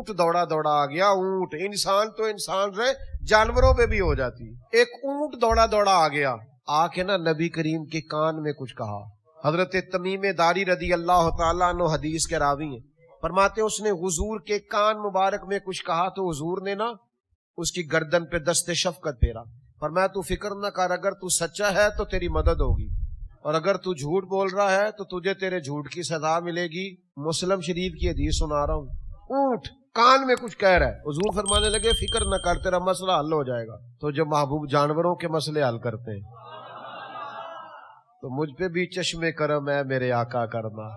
اونٹ دوڑا دوڑا آ گیا. اونٹ, انسان تو انسان رہے, جانوروں پہ بھی ہو جاتی. ایک اونٹ دوڑا دوڑا آ گیا, آ کے نا نبی کریم کے کان میں کچھ کہا. حضرت تمیم داری رضی اللہ تعالیٰ عنہ حدیث کے راوی ہیں, فرماتے اس نے حضور کے کان مبارک میں کچھ کہا تو حضور نے نا اس کی گردن پہ دست شفقت پھیرا. فرمایا تو فکر نہ کر, اگر تو سچا ہے تو تیری مدد ہوگی, اور اگر تو جھوٹ بول رہا ہے تو تجھے تیرے جھوٹ کی سزا ملے گی. مسلم شریف کی حدیث سنا رہا ہوں. اونٹ کان میں کچھ کہہ رہا ہے, حضور فرمانے لگے فکر نہ کر, تیرا مسئلہ حل ہو جائے گا. تو جو محبوب جانوروں کے مسئلے حل کرتے ہیں, تو مجھ پہ بھی چشم کرم ہے میرے آقا کرنا.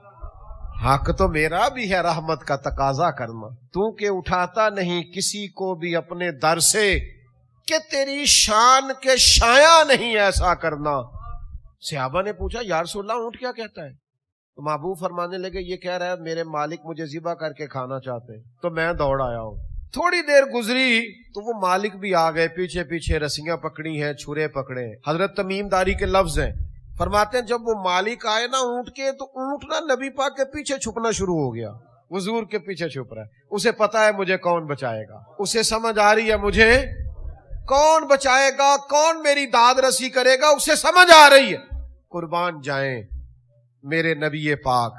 حق تو میرا بھی ہے رحمت کا تقاضا کرنا. تو کہ اٹھاتا نہیں کسی کو بھی اپنے در سے, کہ تیری شان کے شایع نہیں ایسا کرنا. صحابہ نے پوچھا یا رسول اللہ اونٹ کیا کہتا ہے؟ تو محبوب فرمانے لگے یہ کہہ رہا ہے میرے مالک مجھے ذبح کر کے کھانا چاہتے ہیں, تو میں دوڑ آیا ہوں. تھوڑی دیر گزری تو وہ مالک بھی آ گئے, پیچھے پیچھے رسیاں پکڑی ہیں, چھرے پکڑے ہیں. حضرت تمیم داری کے لفظ ہیں, فرماتے ہیں جب وہ مالک آئے نا اونٹ کے, تو اونٹ نا نبی پاک کے پیچھے چھپنا شروع ہو گیا. حضور کے پیچھے چھپ رہا ہے. اسے پتا ہے مجھے کون بچائے گا, اسے سمجھ آ رہی ہے مجھے کون بچائے گا, کون میری داد رسی کرے گا, اسے سمجھ آ رہی ہے. قربان جائیں میرے نبی پاک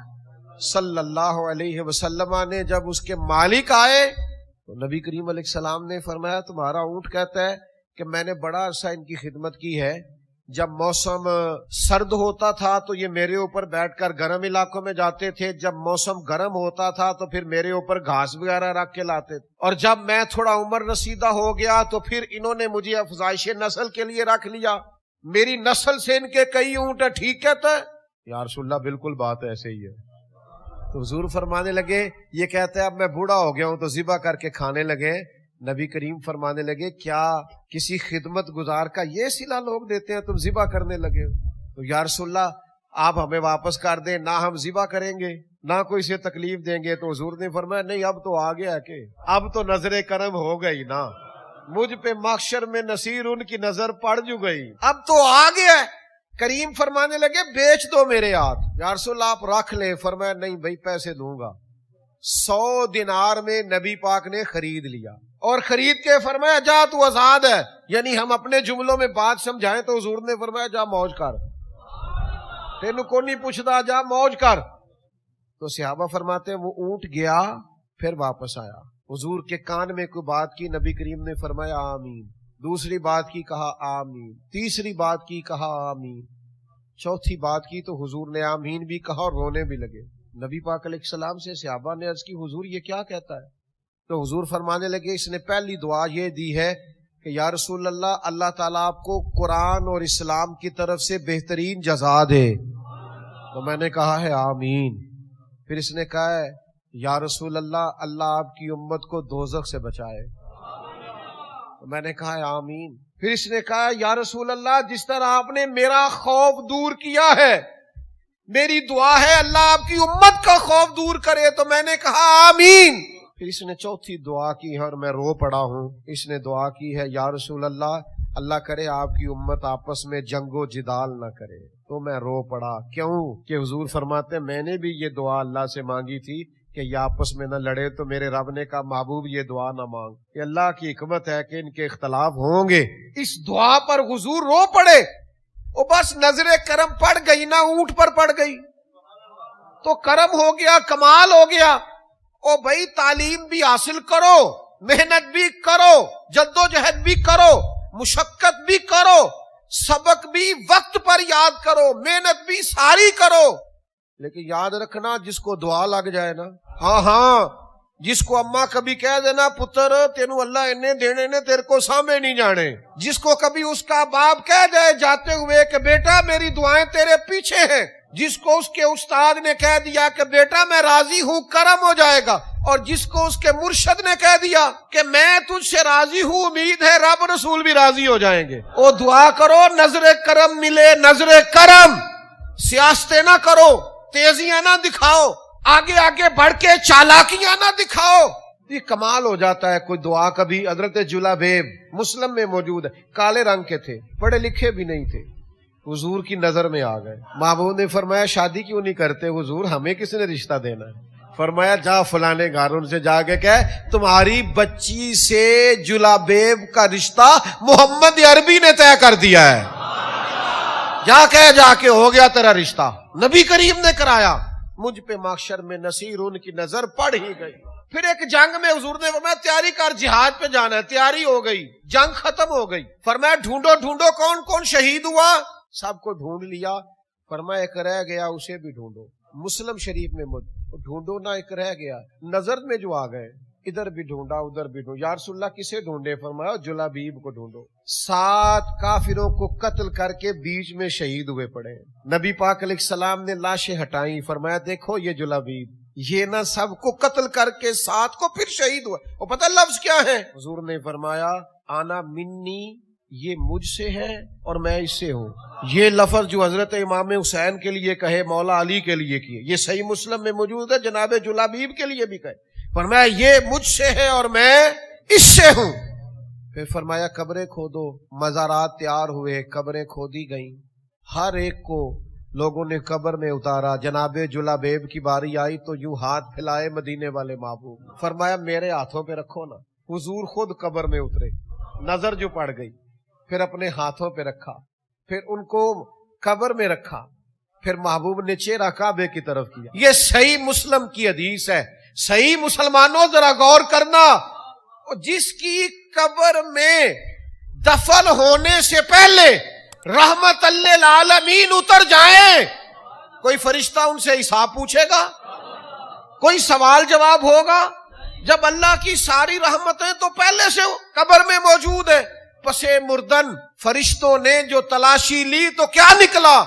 صلی اللہ علیہ وسلم نے جب اس کے مالک آئے تو نبی کریم علیہ السلام نے فرمایا تمہارا اونٹ کہتا ہے کہ میں نے بڑا عرصہ ان کی خدمت کی ہے. جب موسم سرد ہوتا تھا تو یہ میرے اوپر بیٹھ کر گرم علاقوں میں جاتے تھے, جب موسم گرم ہوتا تھا تو پھر میرے اوپر گھاس وغیرہ رکھ کے لاتے تھے, اور جب میں تھوڑا عمر رسیدہ ہو گیا تو پھر انہوں نے مجھے افزائش نسل کے لیے رکھ لیا. میری نسل سے ان کے کئی اونٹ ہے, ٹھیک کہتا ہے؟ یا رسول اللہ بالکل بات ایسے ہی ہے. تو حضور فرمانے لگے یہ کہتا ہے اب میں بوڑھا ہو گیا ہوں تو ذبح کر کے کھانے لگے. نبی کریم فرمانے لگے کیا کسی خدمت گزار کا یہ صلہ لوگ دیتے ہیں, تم ذبح کرنے لگے ہو؟ تو یا رسول اللہ آپ ہمیں واپس کر دیں, نہ ہم ذبح کریں گے نہ کوئی سے تکلیف دیں گے. تو حضور نے فرمایا نہیں, اب تو آ گیا کہ اب تو نظر کرم ہو گئی نا, مجھ پہ محشر میں نصیر ان کی نظر پڑ جو گئی, اب تو آ گیا. کریم فرمانے لگے بیچ دو میرے ہاتھ. یا رسول اللہ آپ رکھ لیں. فرمایا نہیں بھائی پیسے دوں گا. 100 دینار میں نبی پاک نے خرید لیا, اور خرید کے فرمایا جا تو آزاد ہے. یعنی ہم اپنے جملوں میں بات سمجھائیں تو حضور نے فرمایا جا موج کر, تینوں کو نہیں پوچھتا, جا موج کر. تو صحابہ فرماتے ہیں وہ اونٹ گیا پھر واپس آیا. حضور کے کان میں کوئی بات کی, نبی کریم نے فرمایا آمین. دوسری بات کی کہا آمین. تیسری بات کی کہا آمین. چوتھی بات کی تو حضور نے آمین بھی کہا اور رونے بھی لگے. نبی پاک علیہ السلام سے صحابہ نے عرض کی حضور یہ کیا کہتا ہے؟ تو حضور فرمانے لگے اس نے پہلی دعا یہ دی ہے کہ یا رسول اللہ, اللہ تعالیٰ آپ کو قرآن اور اسلام کی طرف سے بہترین جزا دے. تو میں نے کہا ہے آمین. پھر اس نے کہا ہے یا رسول اللہ, اللہ آپ کی امت کو دوزخ سے بچائے. تو میں نے کہا ہے آمین. پھر اس نے کہا یا رسول اللہ جس طرح آپ نے میرا خوف دور کیا ہے, میری دعا ہے اللہ آپ کی امت کا خوف دور کرے. تو میں نے کہا آمین. پھر اس نے چوتھی دعا کی ہے اور میں رو پڑا ہوں. اس نے دعا کی ہے یا رسول اللہ, اللہ کرے آپ کی امت آپس میں جنگ و جدال نہ کرے. تو میں رو پڑا. کیوں کہ حضور فرماتے میں نے بھی یہ دعا اللہ سے مانگی تھی کہ یہ آپس میں نہ لڑے. تو میرے رب نے کہا محبوب یہ دعا نہ مانگ, کہ اللہ کی حکمت ہے کہ ان کے اختلاف ہوں گے. اس دعا پر حضور رو پڑے. وہ بس نظر کرم پڑ گئی نا, اونٹ پر پڑ گئی تو کرم ہو گیا, کمال ہو گیا. او بھائی تعلیم بھی حاصل کرو, محنت بھی کرو, جدوجہد بھی کرو, مشقت بھی کرو, سبق بھی وقت پر یاد کرو, محنت بھی ساری کرو. لیکن یاد رکھنا جس کو دعا لگ جائے نا, ہاں جس کو اماں کبھی کہہ دینا پتر تینوں اللہ انہیں دینے نے تیرے کو سامنے نہیں جانے, جس کو کبھی اس کا باپ کہہ دے جاتے ہوئے کہ بیٹا میری دعائیں تیرے پیچھے ہیں, جس کو اس کے استاد نے کہہ دیا کہ بیٹا میں راضی ہوں کرم ہو جائے گا, اور جس کو اس کے مرشد نے کہہ دیا کہ میں تجھ سے راضی ہوں امید ہے رب رسول بھی راضی ہو جائیں گے. او دعا کرو نظر کرم ملے, نظر کرم. سیاستیں نہ کرو, تیزیاں نہ دکھاؤ, آگے آگے بڑھ کے چالاکیاں نہ دکھاؤ. یہ کمال ہو جاتا ہے. کوئی دعا کبھی حضرت جلابیب مسلم میں موجود ہے, کالے رنگ کے تھے, پڑھے لکھے بھی نہیں تھے, حضور کی نظر میں آ گئے. محبوب نے فرمایا شادی کیوں نہیں کرتے حضور, ہمیں کس نے رشتہ دینا ہے؟ فرمایا جا فلانے گھر ان سے جا کے کہہ تمہاری بچی سے جلابیب کا رشتہ محمد عربی نے طے کر دیا ہے. جا کے ہو گیا تیرا رشتہ. نبی کریم نے کرایا. مجھ پہ محشر میں نصیر ان کی نظر پڑ ہی گئی. پھر ایک جنگ میں حضور نے فرمایا تیاری کر جہاد پہ جانا ہے. تیاری ہو گئی, جنگ ختم ہو گئی. فرمایا ڈھونڈو کون کون شہید ہوا. سب کو ڈھونڈ لیا. فرمایا ایک رہ گیا اسے بھی ڈھونڈو. مسلم شریف میں ڈھونڈو نہ, ایک رہ گیا. نظر میں جو آ گئے ادھر بھی ڈھونڈا ادھر بھی ڈھونڈا. یا رسول اللہ کسے ڈھونڈے. فرمایا جلابیب کو ڈھونڈو. 7 کافروں کو قتل کر کے بیچ میں شہید ہوئے پڑے. نبی پاک علیہ السلام نے لاشیں ہٹائیں. فرمایا دیکھو یہ جلابیب, یہ نہ سب کو قتل کر کے 7 کو پھر شہید ہوا. وہ پتہ لفظ کیا ہے. حضور نے فرمایا آنا منی, یہ مجھ سے ہے اور میں اس سے ہوں. یہ لفظ جو حضرت امام حسین کے لیے کہے, مولا علی کے لیے کیے, یہ صحیح مسلم میں موجود ہے. جناب جلابیب کے لیے بھی کہے. فرمایا یہ مجھ سے ہے اور میں اس سے ہوں. پھر فرمایا قبریں کھودو. مزارات تیار ہوئے, قبریں کھودی گئیں. ہر ایک کو لوگوں نے قبر میں اتارا. جناب جلابیب کی باری آئی تو یوں ہاتھ پھیلائے مدینے والے محبوب. فرمایا میرے ہاتھوں پہ رکھو نا. حضور خود قبر میں اترے, نظر جو پڑ گئی. پھر اپنے ہاتھوں پہ رکھا, پھر ان کو قبر میں رکھا, پھر محبوب نے چہرہ کعبے کی طرف کیا. یہ صحیح مسلم کی حدیث ہے. صحیح مسلمانوں ذرا غور کرنا, جس کی قبر میں دفن ہونے سے پہلے رحمت للعالمین اتر جائیں, کوئی فرشتہ ان سے حساب پوچھے گا, کوئی سوال جواب ہوگا. جب اللہ کی ساری رحمتیں تو پہلے سے قبر میں موجود ہے. پسے مردن فرشتوں نے جو تلاشی لی تو کیا نکلا.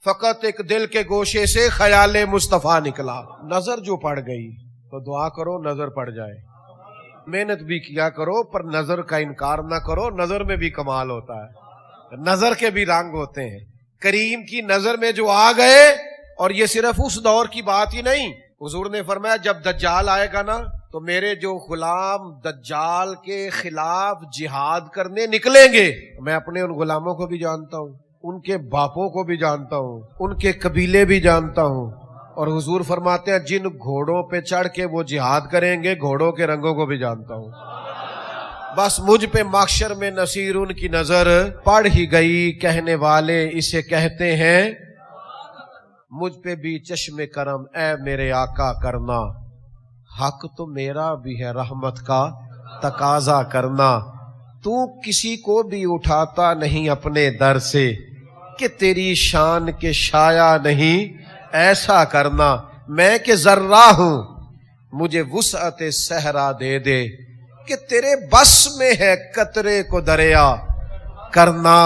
فقط ایک دل کے گوشے سے خیال مصطفیٰ نکلا. نظر جو پڑ گئی تو دعا کرو نظر پڑ جائے. محنت بھی کیا کرو پر نظر کا انکار نہ کرو. نظر میں بھی کمال ہوتا ہے, نظر کے بھی رنگ ہوتے ہیں. کریم کی نظر میں جو آ گئے, اور یہ صرف اس دور کی بات ہی نہیں. حضور نے فرمایا جب دجال آئے گا نا تو میرے جو غلام دجال کے خلاف جہاد کرنے نکلیں گے. میں اپنے ان غلاموں کو بھی جانتا ہوں, ان کے باپوں کو بھی جانتا ہوں, ان کے قبیلے بھی جانتا ہوں. اور حضور فرماتے ہیں جن گھوڑوں پہ چڑھ کے وہ جہاد کریں گے گھوڑوں کے رنگوں کو بھی جانتا ہوں. بس مجھ پہ محشر میں نصیر ان کی نظر پڑ ہی گئی. کہنے والے اسے کہتے ہیں مجھ پہ بھی چشم کرم اے میرے آقا کرنا. حق تو میرا بھی ہے رحمت کا تقاضا کرنا. تو کسی کو بھی اٹھاتا نہیں اپنے در سے کہ تیری شان کے شایا نہیں ایسا کرنا. میں کہ ذرہ ہوں مجھے وسعت صحرا دے دے کہ تیرے بس میں ہے قطرے کو دریا کرنا.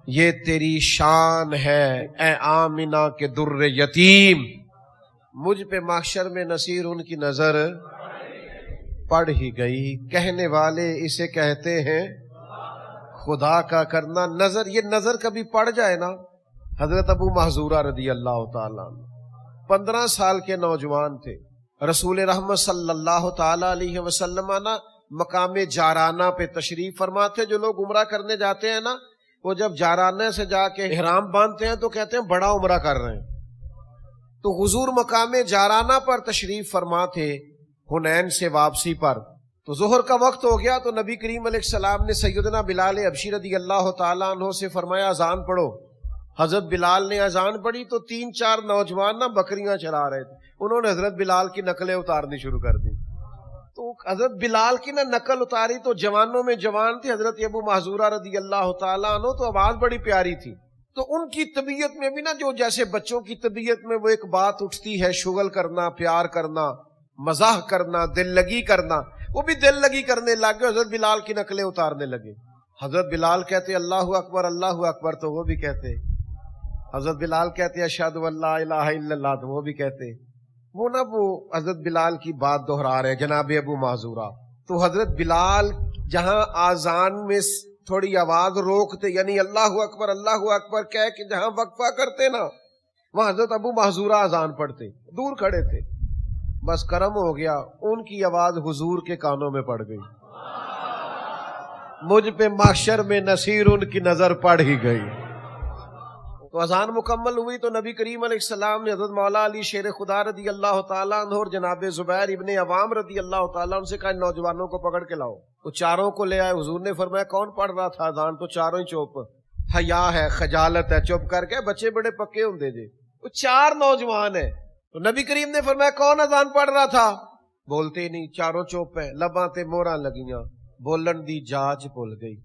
یہ تیری شان ہے اے آمنہ کے در یتیم. مجھ پہ محشر میں نصیر ان کی نظر پڑ ہی گئی. کہنے والے اسے کہتے ہیں خدا کا کرنا. نظر, یہ نظر کبھی پڑ جائے نا. حضرت ابو محذورہ رضی اللہ تعالیٰ 15 سال کے نوجوان تھے. رسول رحمت صلی اللہ تعالی علیہ وسلم نا مقام جارانہ پہ تشریف فرما تھے. جو لوگ عمرہ کرنے جاتے ہیں نا, وہ جب جارانہ سے جا کے احرام باندھتے ہیں تو کہتے ہیں بڑا عمرہ کر رہے ہیں. تو حضور مقام جارانہ پر تشریف فرما تھے حنین سے واپسی پر. تو ظہر کا وقت ہو گیا تو نبی کریم علیہ السلام نے سیدنا بلال حبشی رضی اللہ تعالیٰ عنہ سے فرمایا اذان پڑھو. حضرت بلال نے اذان پڑھی تو 3-4 نوجوان نا بکریاں چرا رہے تھے. انہوں نے حضرت بلال کی نقلیں اتارنی شروع کر دی. تو حضرت بلال کی نا نقل اتاری تو جوانوں میں جوان تھی حضرت ابو محذورہ رضی اللہ تعالیٰ عنہ. تو آواز بڑی پیاری تھی. تو ان کی طبیعت میں بھی نا جو جیسے بچوں کی طبیعت میں وہ ایک بات اٹھتی ہے شغل کرنا, پیار کرنا, مزاح کرنا, دل لگی کرنا, وہ بھی دل لگی کرنے لگ گئے. حضرت بلال کی نقلیں اتارنے لگے. حضرت بلال کہتے اللہ اکبر اللہ اکبر تو وہ بھی کہتے. حضرت بلال کہتے اشہد ان لا الہ الا اللہ تو وہ بھی کہتے. وہ حضرت بلال کی بات دہرا رہے جناب ابو معذورہ. تو حضرت بلال جہاں آذان میں تھوڑی آواز روکتے, یعنی اللہ اکبر کہہ کے جہاں وقفہ کرتے نا, وہاں حضرت ابو محذورہ اذان پڑھتے, دور کھڑے تھے. بس کرم ہو گیا, ان کی آواز حضور کے کانوں میں پڑ گئی. مجھ پہ محشر میں نصیر ان کی نظر پڑ ہی گئی. تو اذان مکمل ہوئی تو نبی کریم علیہ السلام نے حضرت مولا علی شیر خدا رضی اللہ تعالیٰ عنہ اور جناب زبیر ابن عوام رضی اللہ تعالیٰ عنہ سے کہا نوجوانوں کو پکڑ کے لاؤ. تو چاروں کو لے آئے. حضور نے فرمایا کون پڑھ رہا تھا اذان؟ تو چاروں ہی چوپ. حیا ہے، خجالت ہے، چپ کر کے. بچے بڑے پکے ہوندے جی. وہ چار نوجوان ہیں. تو نبی کریم نے فرمایا کون اذان پڑھ رہا تھا؟ بولتے ہی نہیں، چاروں چوپ ہیں. لباں تے موہراں لگیاں، بولن دی جاچ بھول گئی.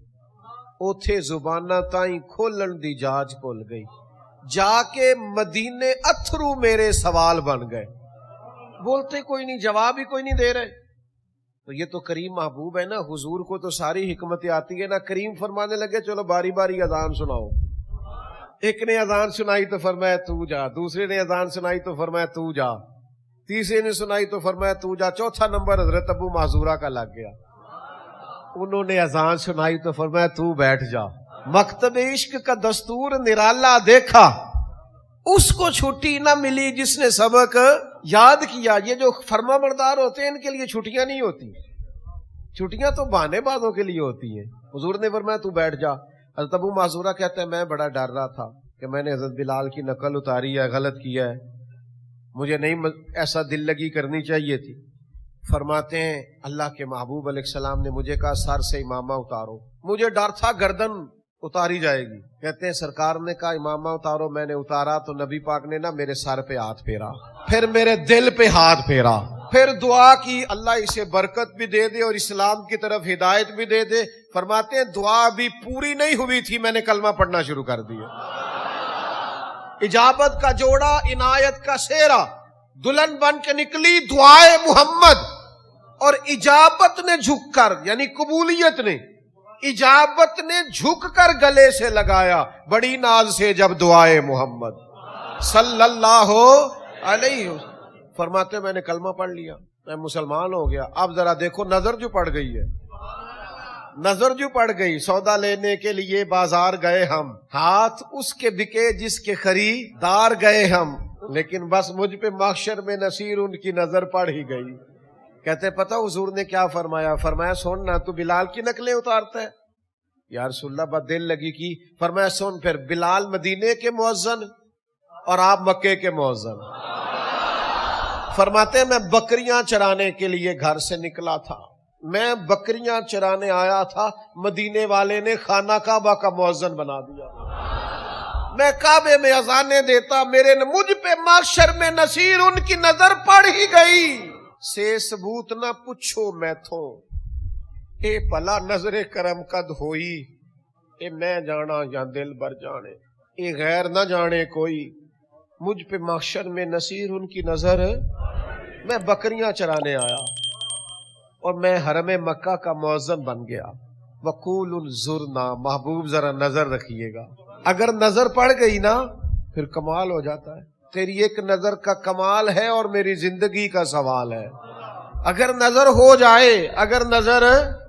اوتھے زباناں تائیں کھولن دی جاچ بھول گئی. جا کے مدینے اتھرو میرے سوال بن گئے. بولتے کوئی نہیں، جواب ہی کوئی نہیں دے رہے. تو یہ تو کریم محبوب ہے نا. حضور کو تو ساری حکمتیں آتی ہے نا. کریم فرمانے لگے چلو باری باری اذان سناؤ. ایک نے اذان سنائی تو فرمایا تو جا. دوسرے نے اذان سنائی تو فرمایا تو جا. تیسرے نے سنائی تو فرمایا تو جا. چوتھا نمبر حضرت ابو معذورہ کا لگ گیا. انہوں نے اذان سنائی تو فرمایا تو بیٹھ جا. مکتب عشق کا دستور نرالا دیکھا، اس کو چھٹی نہ ملی جس نے سبق یاد کیا. یہ جو فرما بردار ہوتے ہیں ان کے لیے چھٹیاں نہیں ہوتی. چھٹیاں تو بہانے بازوں کے لیے ہوتی ہیں. حضور نے فرمایا تو بیٹھ جا. حضرت ابو معذورہ کہتے ہیں میں بڑا ڈر رہا تھا کہ میں نے حضرت بلال کی نقل اتاری ہے، غلط کیا ہے، مجھے نہیں ایسا دل لگی کرنی چاہیے تھی. فرماتے ہیں اللہ کے محبوب علیہ السلام نے مجھے کہا سر سے امامہ اتارو. مجھے ڈر تھا گردن اتاری جائے گی. کہتے ہیں سرکار نے کہا امامہ اتارو. میں نے اتارا تو نبی پاک نے نا میرے سر پہ ہاتھ پھیرا، پھر میرے دل پہ ہاتھ پھیرا، پھر دعا کی اللہ اسے برکت بھی دے دے اور اسلام کی طرف ہدایت بھی دے دے. فرماتے ہیں دعا ابھی پوری نہیں ہوئی تھی میں نے کلمہ پڑھنا شروع کر دیا. اجابت کا جوڑا، عنایت کا سہرا، دلہن بن کے نکلی دعائے محمد. اور اجابت نے جھک کر، یعنی قبولیت نے، اجابت نے جھک کر گلے سے لگایا بڑی ناز سے جب دعائے محمد صلی اللہ علیہ وسلم. فرماتے میں نے کلمہ پڑھ لیا، میں مسلمان ہو گیا. اب ذرا دیکھو نظر جو پڑ گئی ہے، نظر جو پڑ گئی. سودا لینے کے لیے بازار گئے ہم، ہاتھ اس کے بکے جس کے خریدار گئے ہم، لیکن بس مجھ پہ محشر میں نصیر ان کی نظر پڑ ہی گئی. کہتے پتہ حضور نے کیا فرمایا؟ فرمایا سن نا تو بلال کی نقلیں اتارتا ہے. یا رسول اللہ بات دل لگی کی. فرمایا سن پھر بلال مدینے کے مؤذن اور آپ مکے کے مؤذن. فرماتے ہیں میں بکریاں چرانے کے لیے گھر سے نکلا تھا، میں بکریاں چرانے آیا تھا، مدینے والے نے خانہ کعبہ کا مؤذن بنا دیا. میں کعبے میں اذانیں دیتا، مجھ پہ محشر میں نصیر ان کی نظر پڑ ہی گئی. سے ثبوت نہ پوچھو میں تھو، اے پلا نظر کرم قد ہوئی، اے میں جانا یا دل بر جانے، اے غیر نہ جانے کوئی. مجھ پہ محشر میں نصیر ان کی نظر. میں بکریاں چرانے آیا اور میں حرم مکہ کا مؤذن بن گیا. وقول انظرنا، محبوب ذرا نظر رکھیے گا. اگر نظر پڑ گئی نا پھر کمال ہو جاتا ہے. تیری ایک نظر کا کمال ہے اور میری زندگی کا سوال ہے. اگر نظر ہو جائے، اگر نظر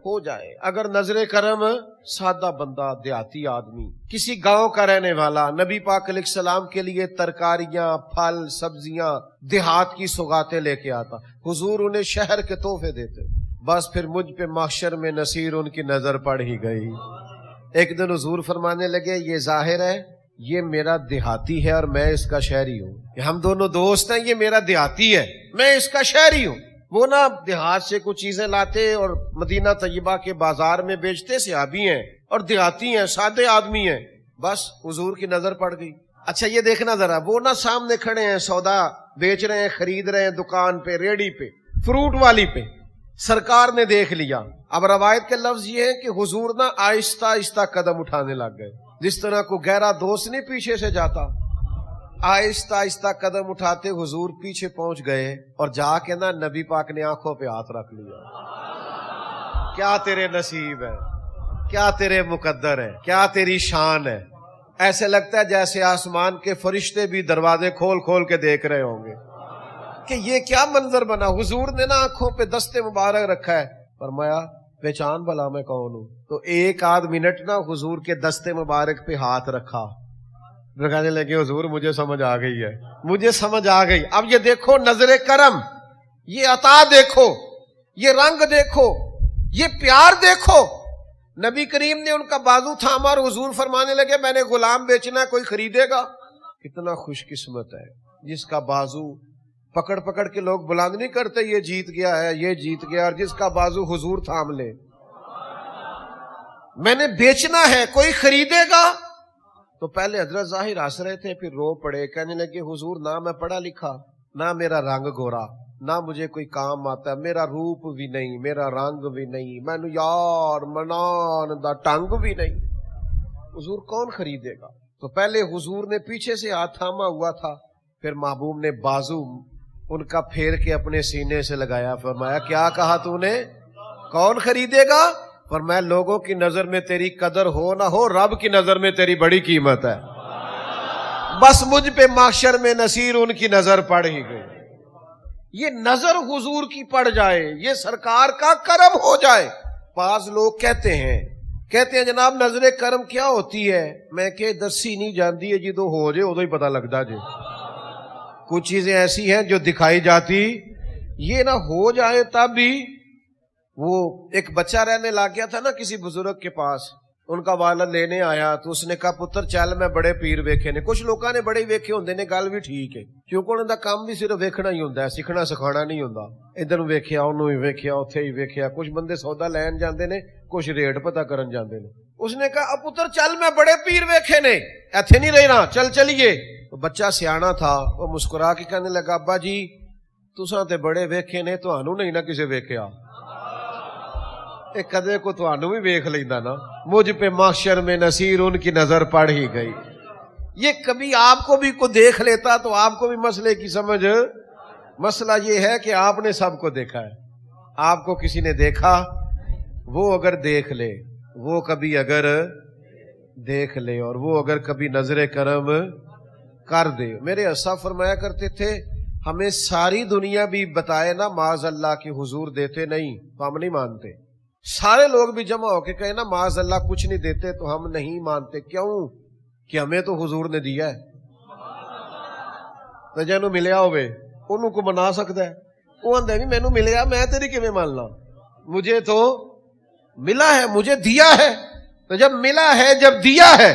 ہو جائے، اگر نظر کرم، سادہ بندہ دیہاتی آدمی کسی گاؤں کا رہنے والا نبی پاک علیہ السلام کے لیے ترکاریاں، پھل، سبزیاں، دیہات کی سوغاتیں لے کے آتا، حضور انہیں شہر کے تحفے دیتے. بس پھر مجھ پہ محشر میں نصیر ان کی نظر پڑ ہی گئی. ایک دن حضور فرمانے لگے یہ ظاہر ہے یہ میرا دیہاتی ہے اور میں اس کا شہری ہوں. ہم دونوں دوست ہیں، یہ میرا دیہاتی ہے، میں اس کا شہری ہوں. وہ نا دیہات سے کچھ چیزیں لاتے اور مدینہ طیبہ کے بازار میں بیچتے، صحابی ہیں اور دیہاتی ہیں، سادے آدمی ہیں. بس حضور کی نظر پڑ گئی. اچھا یہ دیکھنا ذرا، وہ نا سامنے کھڑے ہیں، سودا بیچ رہے ہیں، خرید رہے ہیں، دکان پہ، ریڑی پہ، فروٹ والی پہ. سرکار نے دیکھ لیا. اب روایت کے لفظ یہ ہے کہ حضور نا آہستہ آہستہ قدم اٹھانے لگ گئے، جس طرح کو گہرا دوست نہیں پیچھے سے جاتا. آہستہ آہستہ قدم اٹھاتے حضور پیچھے پہنچ گئے اور جا کے نا نبی پاک نے آنکھوں پہ ہاتھ رکھ لیا. کیا تیرے نصیب ہے، کیا تیرے مقدر ہے، کیا تیری شان ہے. ایسے لگتا ہے جیسے آسمان کے فرشتے بھی دروازے کھول کھول کے دیکھ رہے ہوں گے کہ یہ کیا منظر بنا. حضور نے نا آنکھوں پہ دست مبارک رکھا ہے. فرمایا پہچان بھلا میں کون ہوں. تو ایک آدھ منٹ نا حضور کے دست مبارک پہ ہاتھ رکھا. کہنے لگے حضور مجھے سمجھ آ گئی ہے، مجھے سمجھ آ گئی. اب یہ دیکھو نظر کرم، یہ عطا دیکھو، یہ رنگ دیکھو، یہ پیار دیکھو. نبی کریم نے ان کا بازو تھاما اور حضور فرمانے لگے میں نے غلام بیچنا ہے، کوئی خریدے گا؟ کتنا خوش قسمت ہے جس کا بازو پکڑ پکڑ کے لوگ بلند نہیں کرتے یہ جیت گیا ہے، یہ جیت گیا، اور جس کا بازو حضور تھام لے، میں نے بیچنا ہے، کوئی خریدے گا؟ تو پہلے حضرت ظاہر ہنس رہے تھے، پھر رو پڑے، کہنے لگے حضور نہ میں پڑھا لکھا، نہ میرا رنگ گورا، نہ مجھے کوئی کام آتا، میرا روپ بھی نہیں، میرا رنگ بھی نہیں، مینو یار منان دا ٹنگ بھی نہیں، حضور کون خریدے گا؟ تو پہلے حضور نے پیچھے سے ہاتھ تھاما ہوا تھا، پھر محبوب نے بازو ان کا پھیر کے اپنے سینے سے لگایا، فرمایا کیا کہا تو نے؟ کون خریدے گا؟ فرمایا لوگوں کی نظر میں تیری قدر ہو نہ ہو، رب کی نظر میں تیری بڑی قیمت ہے، بس مجھ پہ محشر میں نصیر ان کی نظر پڑ ہی گئی۔ یہ نظر حضور کی پڑ جائے، یہ سرکار کا کرم ہو جائے۔ بعض لوگ کہتے ہیں جناب نظر کرم کیا ہوتی ہے؟ میں کہ دسی نہیں جانتی ہے، جدو ہو جائے ادو ہی پتہ لگتا جی۔ کچھ چیزیں ایسی ہیں جو دکھائی جاتی، یہ نہ ہو جائے تب بھی۔ وہ ایک بچہ رہنے لگ گیا تھا نا کسی بزرگ کے پاس، ان کا والد لینے آیا تو اس نے کہا پتر چل میں بڑے پیر ویکھے نے۔ کچھ لوگوں نے بڑے ویکھے ہوندے نے، گل بھی ٹھیک ہے کیونکہ انہوں دا کام بھی صرف ویکھنا ہی ہوندا ہے، سکھنا سکھانا نہیں ہوندا۔ ادھر ویکھیا، انہوں ہی ویکھیا، اوتھے ہی ویکھیا۔ کچھ بندے سودا لین جاندے نے، کچھ ریٹ پتہ کرن جاندے نے۔ اس نے کہا پتر چل میں بڑے پیر ویکھے نے، ایتھے نہیں رہنا، چل چلیے۔ تو بچہ سیانا تھا، وہ مسکرا کے کہنے لگا ابا جی تساں تے بڑے ویکھے نے، تہانوں نہیں نہ کسے ویکھیا، ایک کدے کو تہانوں بھی ویکھ لیندا نا۔ مجھ پہ محشر میں نصیر ان کی نظر پڑ ہی گئی۔ یہ کبھی آپ کو بھی کو دیکھ لیتا تو آپ کو بھی مسئلے کی سمجھ۔ مسئلہ یہ ہے کہ آپ نے سب کو دیکھا ہے، آپ کو کسی نے دیکھا، وہ اگر دیکھ لے، وہ کبھی اگر دیکھ لے، اور وہ اگر کبھی نظر کرم کر دے۔ میرے اسا فرمایا کرتے تھے ہمیں ساری دنیا بھی بتائے نا معاذ اللہ کہ حضور دیتے نہیں تو ہم نہیں مانتے۔ سارے لوگ بھی جمع ہو کے کہے نا معاذ اللہ کچھ نہیں دیتے تو ہم نہیں مانتے۔ کیوں؟ کہ ہمیں تو حضور نے دیا ہے۔ تو جنوں ملیا ہوئے انہوں کو منا سکتا ہے، وہ آندہ بھی مینوں ملیا میں تیری کیویں مان لاں، مجھے تو ملا ہے، مجھے دیا ہے۔ تو جب ملا ہے، جب دیا ہے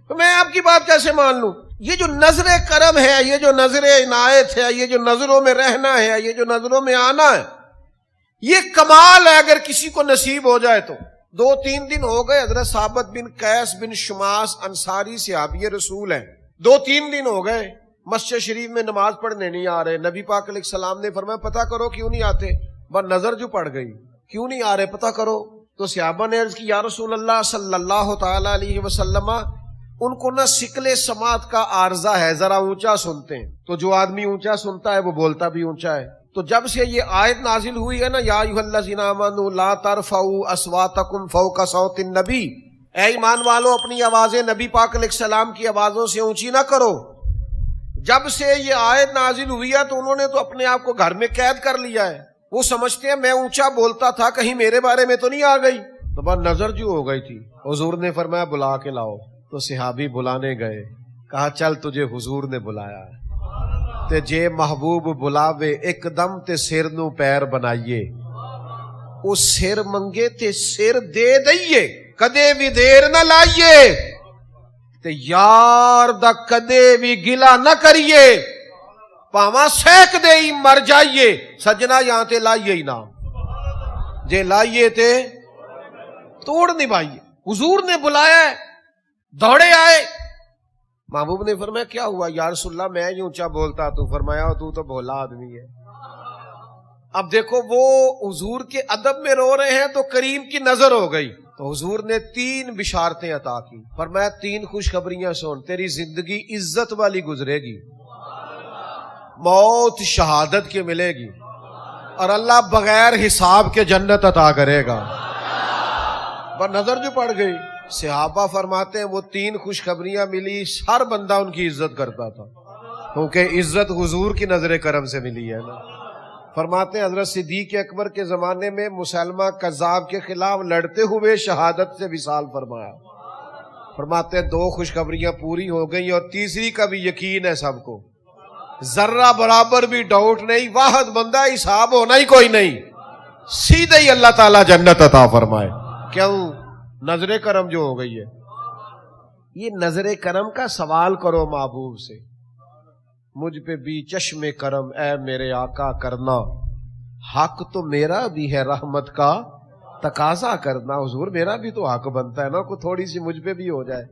تو میں آپ کی بات کیسے مان لوں؟ یہ جو نظر کرم ہے، یہ جو نظر عنایت ہے، یہ جو نظروں میں رہنا ہے، یہ جو نظروں میں آنا ہے، یہ کمال ہے اگر کسی کو نصیب ہو جائے تو۔ 2-3 دن ہو گئے حضرت ثابت بن قیس بن شماس انصاری صحابی رسول ہیں، 2-3 دن ہو گئے مسجد شریف میں نماز پڑھنے نہیں آ رہے۔ نبی پاک علیہ السلام نے فرمایا پتہ کرو کیوں نہیں آتے، بس نظر جو پڑ گئی، کیوں نہیں آ رہے پتہ کرو۔ تو صحابہ نے عرض کی یا رسول اللہ صلی اللہ تعالی علیہ وسلم، ان کو نہ سکل سماعت کا عارضہ ہے، ذرا اونچا سنتے ہیں، تو جو آدمی اونچا سنتا ہے وہ بولتا بھی اونچا ہے۔ تو جب سے یہ آیت نازل ہوئی ہے نا یا ایھا الذین آمنوا لا ترفعوا اصواتکم فوق صوت النبی، اے ایمان والو اپنی آوازیں نبی پاک علیہ السلام کی آوازوں سے اونچی نہ کرو۔ جب سے یہ آیت نازل ہوئی ہے تو انہوں نے تو اپنے آپ کو گھر میں قید کر لیا ہے، وہ سمجھتے ہیں میں اونچا بولتا تھا کہیں میرے بارے میں تو نہیں آ گئی۔ تو بس نظر جو ہو گئی تھی، حضور نے فرمایا بلا کے لاؤ۔ تو صحابی بلانے گئے، کہا چل تجھے حضور نے بلایا ہے تے جے محبوب بلاوے ایک دم تے سر نو پیر بنائیے، او سر منگے تے سر دے دئیے، کدے بھی دیر نہ لائیے تے یار دا کدے بھی گلا نہ کریے، پاواں سیک دے ہی مر جائیے، سجنا یہاں تے لائیے ہی نہ، جے لائیے تے توڑ نبھائیے۔ حضور نے بلایا ہے، دوڑے آئے۔ محبوب نے فرمایا کیا ہوا یا رسول اللہ میں ہی اونچا بولتا، تو فرمایا تو بھولا آدمی ہے۔ اب دیکھو وہ حضور کے ادب میں رو رہے ہیں تو کریم کی نظر ہو گئی، تو حضور نے 3 بشارتیں عطا کی، فرمایا 3 خوشخبریاں سن، تیری زندگی عزت والی گزرے گی، موت شہادت کی ملے گی، اور اللہ بغیر حساب کے جنت عطا کرے گا۔ پر نظر جو پڑ گئی، صحابہ فرماتے ہیں وہ 3 خوشخبریاں ملی، ہر بندہ ان کی عزت کرتا تھا، کیونکہ عزت حضور کی نظر کرم سے ملی ہے نا۔ فرماتے ہیں حضرت صدیق اکبر کے زمانے میں مسلمہ کذاب کے خلاف لڑتے ہوئے شہادت سے وصال فرمایا۔ فرماتے ہیں 2 خوشخبریاں پوری ہو گئی، اور تیسری کا بھی یقین ہے سب کو، ذرہ برابر بھی ڈاؤٹ نہیں، واحد بندہ، حساب ہونا ہی کوئی نہیں، سیدھے ہی اللہ تعالیٰ جنت عطا فرمائے۔ کیوں؟ نظر کرم جو ہو گئی ہے، یہ نظر کرم کا سوال کرو محبوب سے، مجھ پہ بھی چشم کرم اے میرے آقا کرنا، حق تو میرا بھی ہے رحمت کا تقاضا کرنا، حضور میرا بھی تو حق بنتا ہے نا، کوئی تھوڑی سی مجھ پہ بھی ہو جائے۔